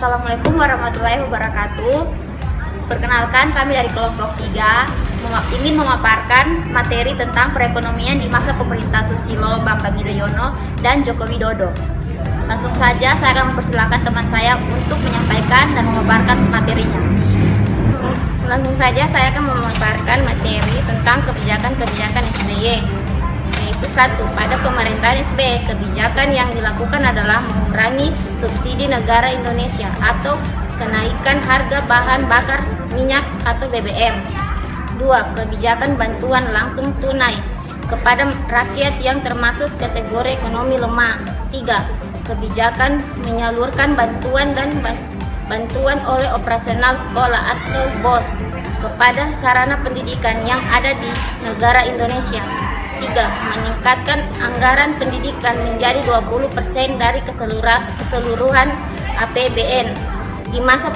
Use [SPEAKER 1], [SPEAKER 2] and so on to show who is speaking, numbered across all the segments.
[SPEAKER 1] Assalamualaikum warahmatullahi wabarakatuh. Perkenalkan, kami dari kelompok 3 ingin memaparkan materi tentang perekonomian di masa pemerintahan Susilo Bambang Yudhoyono dan Joko Widodo. Langsung saja saya akan mempersilahkan teman saya untuk menyampaikan dan memaparkan materinya.
[SPEAKER 2] Langsung saja saya akan memaparkan materi tentang kebijakan-kebijakan SBY. Yaitu 1. Pada pemerintahan SBY, kebijakan yang dilakukan adalah mengurangi subsidi negara Indonesia atau kenaikan harga bahan bakar minyak atau BBM. 2. Kebijakan bantuan langsung tunai kepada rakyat yang termasuk kategori ekonomi lemah. 3. Kebijakan menyalurkan bantuan oleh operasional sekolah atau BOS kepada sarana pendidikan yang ada di negara Indonesia. 3. Meningkatkan anggaran pendidikan menjadi 20% dari keseluruhan APBN. Di masa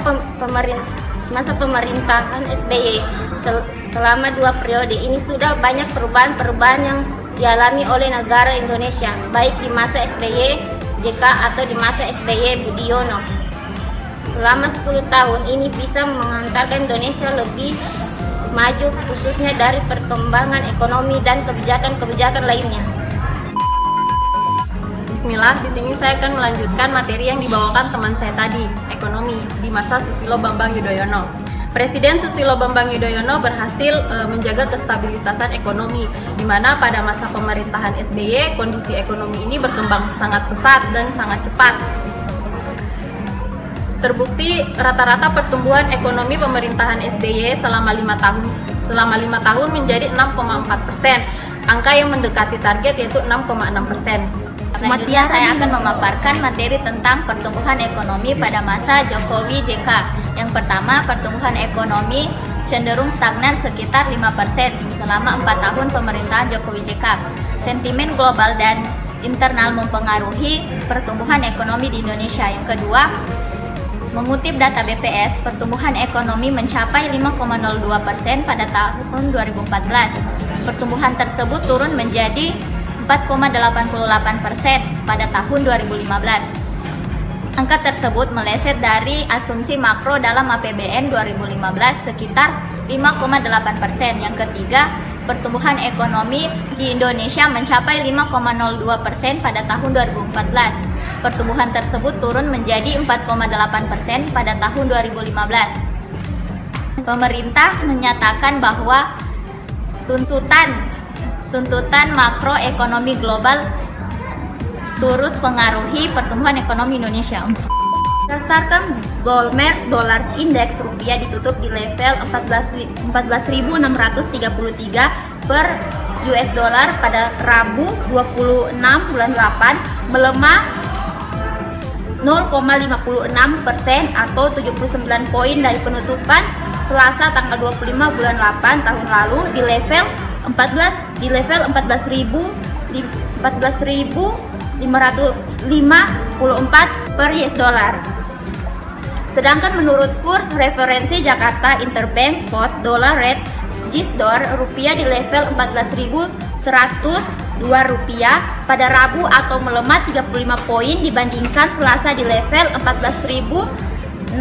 [SPEAKER 2] pemerintahan SBY selama 2 periode ini sudah banyak perubahan-perubahan yang dialami oleh negara Indonesia, baik di masa SBY JK atau di masa SBY Budiono. Selama 10 tahun ini bisa mengantarkan Indonesia lebih maju, khususnya dari perkembangan ekonomi dan kebijakan-kebijakan lainnya.
[SPEAKER 3] Bismillah, di sini saya akan melanjutkan materi yang dibawakan teman saya tadi, ekonomi di masa Susilo Bambang Yudhoyono. Presiden Susilo Bambang Yudhoyono berhasil menjaga kestabilitasan ekonomi, di mana pada masa pemerintahan SBY kondisi ekonomi ini berkembang sangat pesat dan sangat cepat. Terbukti rata-rata pertumbuhan ekonomi pemerintahan SBY selama 5 tahun menjadi 6,4%, angka yang mendekati target yaitu 6,6%.
[SPEAKER 1] Selanjutnya saya akan memaparkan materi tentang pertumbuhan ekonomi pada masa Jokowi JK. Yang pertama, pertumbuhan ekonomi cenderung stagnan sekitar 5% selama 4 tahun pemerintahan Jokowi JK. Sentimen global dan internal mempengaruhi pertumbuhan ekonomi di Indonesia. Yang kedua, mengutip data BPS, pertumbuhan ekonomi mencapai 5,02% pada tahun 2014. Pertumbuhan tersebut turun menjadi 4,88% pada tahun 2015. Angka tersebut meleset dari asumsi makro dalam APBN 2015 sekitar 5,8%. Yang ketiga, pertumbuhan ekonomi di Indonesia mencapai 5,02% pada tahun 2014. Pertumbuhan tersebut turun menjadi 4,8% pada tahun 2015. Pemerintah menyatakan bahwa tuntutan makroekonomi global turut pengaruhi pertumbuhan ekonomi Indonesia. Berdasarkan Goldman Dollar Index, rupiah ditutup di level 14.633 per US dollar pada Rabu 26 bulan 8, melemah 0,56% atau 79 poin dari penutupan Selasa tanggal 25 bulan 8 tahun lalu di level 14.554 per US dollar. Sedangkan menurut kurs referensi Jakarta Interbank Spot Dollar Rate JISDOR, rupiah di level 14.102 rupiah pada Rabu atau melemah 35 poin dibandingkan Selasa di level 14.067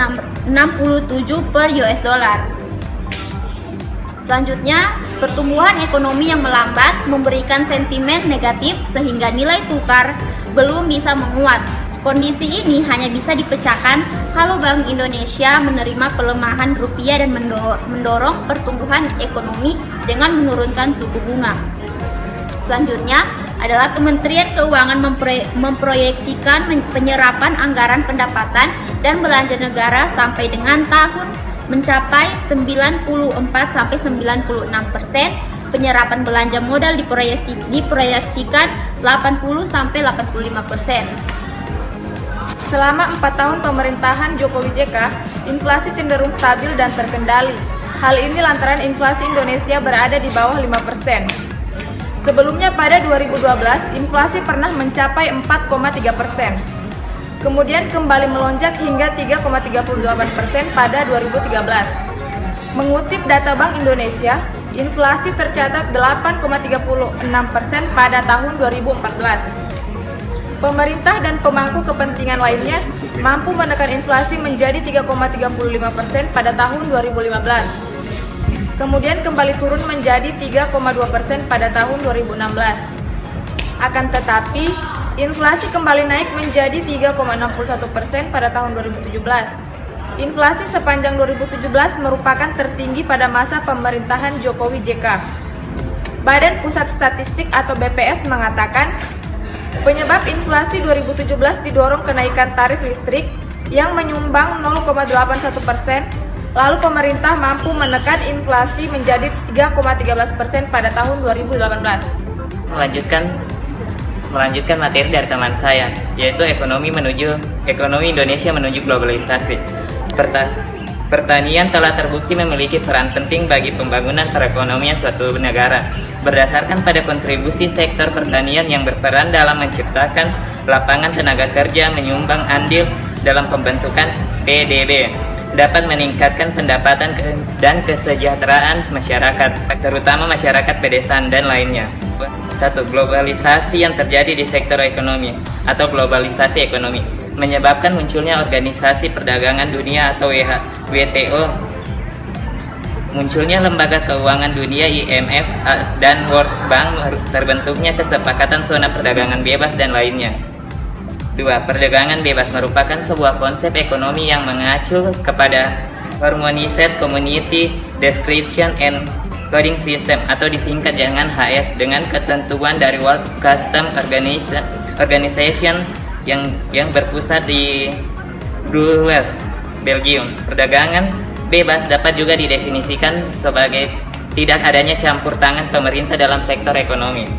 [SPEAKER 1] per US dollar. Selanjutnya, pertumbuhan ekonomi yang melambat memberikan sentimen negatif sehingga nilai tukar belum bisa menguat. Kondisi ini hanya bisa dipecahkan kalau Bank Indonesia menerima pelemahan rupiah dan mendorong pertumbuhan ekonomi dengan menurunkan suku bunga. Selanjutnya adalah Kementerian Keuangan memproyeksikan penyerapan anggaran pendapatan dan belanja negara sampai dengan tahun mencapai 94-96%. Penyerapan belanja modal diproyeksikan 80-85%.
[SPEAKER 3] Selama 4 tahun pemerintahan Jokowi JK, inflasi cenderung stabil dan terkendali. Hal ini lantaran inflasi Indonesia berada di bawah 5%. Sebelumnya pada 2012, inflasi pernah mencapai 4,3%. Kemudian kembali melonjak hingga 3,38% pada 2013. Mengutip data Bank Indonesia, inflasi tercatat 8,36% pada tahun 2014. Pemerintah dan pemangku kepentingan lainnya mampu menekan inflasi menjadi 3,35% pada tahun 2015. Kemudian kembali turun menjadi 3,2% pada tahun 2016. Akan tetapi, inflasi kembali naik menjadi 3,61% pada tahun 2017. Inflasi sepanjang 2017 merupakan tertinggi pada masa pemerintahan Jokowi JK. Badan Pusat Statistik atau BPS mengatakan, penyebab inflasi 2017 didorong kenaikan tarif listrik yang menyumbang 0,81%, lalu pemerintah mampu menekan inflasi menjadi 3,13% pada tahun 2018.
[SPEAKER 4] Melanjutkan materi dari teman saya, yaitu ekonomi Indonesia menuju globalisasi. Pertanian telah terbukti memiliki peran penting bagi pembangunan perekonomian suatu negara. Berdasarkan pada kontribusi sektor pertanian yang berperan dalam menciptakan lapangan tenaga kerja, menyumbang andil dalam pembentukan PDB, dapat meningkatkan pendapatan dan kesejahteraan masyarakat, terutama masyarakat pedesaan dan lainnya. 1. Globalisasi yang terjadi di sektor ekonomi atau globalisasi ekonomi menyebabkan munculnya Organisasi Perdagangan Dunia atau WTO, munculnya Lembaga Keuangan Dunia IMF dan World Bank, terbentuknya kesepakatan zona perdagangan bebas dan lainnya. 2. Perdagangan bebas merupakan sebuah konsep ekonomi yang mengacu kepada Harmonized Community Description and Coding System atau disingkat dengan HS, dengan ketentuan dari World Customs Organization yang berpusat di Brussels, Belgium. Perdagangan bebas dapat juga didefinisikan sebagai tidak adanya campur tangan pemerintah dalam sektor ekonomi,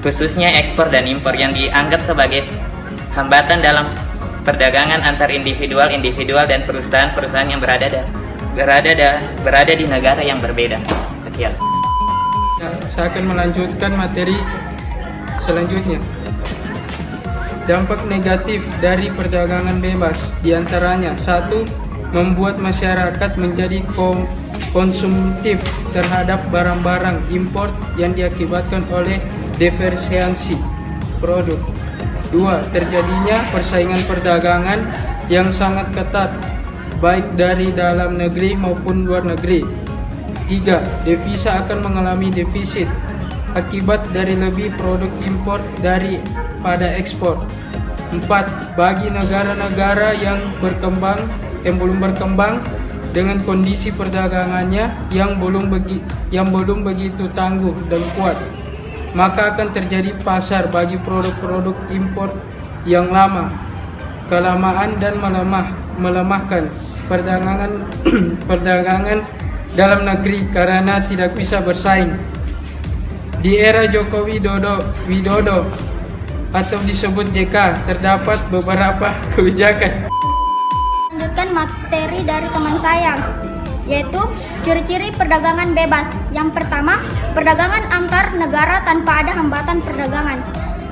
[SPEAKER 4] khususnya ekspor dan impor yang dianggap sebagai hambatan dalam perdagangan antar individual dan perusahaan-perusahaan yang berada di negara yang berbeda. Sekian.
[SPEAKER 5] Saya akan melanjutkan materi selanjutnya. Dampak negatif dari perdagangan bebas diantaranya: 1. Membuat masyarakat menjadi konsumtif terhadap barang-barang impor yang diakibatkan oleh diversifikasi produk. 2. Terjadinya persaingan perdagangan yang sangat ketat baik dari dalam negeri maupun luar negeri. 3. Devisa akan mengalami defisit akibat dari lebih produk impor daripada ekspor. 4. Bagi negara-negara yang belum berkembang dengan kondisi perdagangannya yang belum begitu tangguh dan kuat, maka akan terjadi pasar bagi produk-produk impor yang kelamaan dan melemahkan perdagangan dalam negeri karena tidak bisa bersaing. Di era Joko Widodo atau disebut JK terdapat beberapa kebijakan.
[SPEAKER 6] Lanjutkan materi dari teman saya, yaitu ciri-ciri perdagangan bebas. Yang pertama, perdagangan antar negara tanpa ada hambatan perdagangan.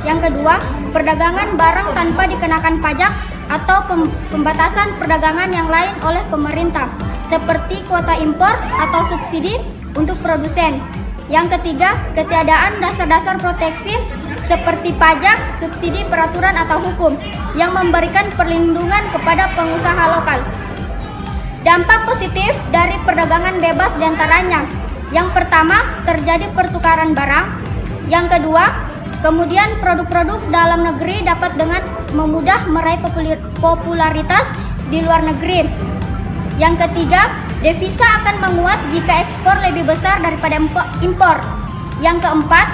[SPEAKER 6] Yang kedua, perdagangan barang tanpa dikenakan pajak atau pembatasan perdagangan yang lain oleh pemerintah, seperti kuota impor atau subsidi untuk produsen. Yang ketiga, ketiadaan dasar-dasar proteksi seperti pajak, subsidi, peraturan atau hukum yang memberikan perlindungan kepada pengusaha lokal. Dampak positif dari perdagangan bebas diantaranya: yang pertama, terjadi pertukaran barang. Yang kedua, kemudian produk-produk dalam negeri dapat dengan memudah meraih popularitas di luar negeri. Yang ketiga, devisa akan menguat jika ekspor lebih besar daripada impor. Yang keempat,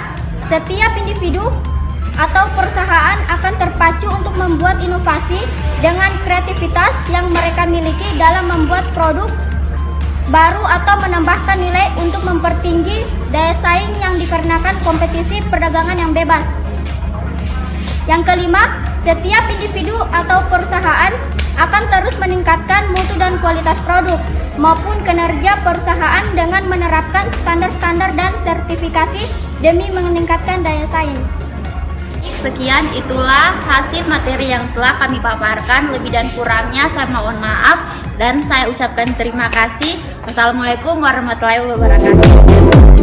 [SPEAKER 6] setiap individu atau perusahaan akan terpacu untuk membuat inovasi dengan kreativitas yang mereka miliki dalam membuat produk baru atau menambahkan nilai untuk mempertinggi daya saing yang dikarenakan kompetisi perdagangan yang bebas. Yang kelima, setiap individu atau perusahaan akan terus meningkatkan mutu dan kualitas produk maupun kinerja perusahaan dengan menerapkan standar-standar dan sertifikasi demi meningkatkan daya saing.
[SPEAKER 1] Sekian, itulah hasil materi yang telah kami paparkan. Lebih dan kurangnya saya mohon maaf dan saya ucapkan terima kasih. Wassalamualaikum warahmatullahi wabarakatuh.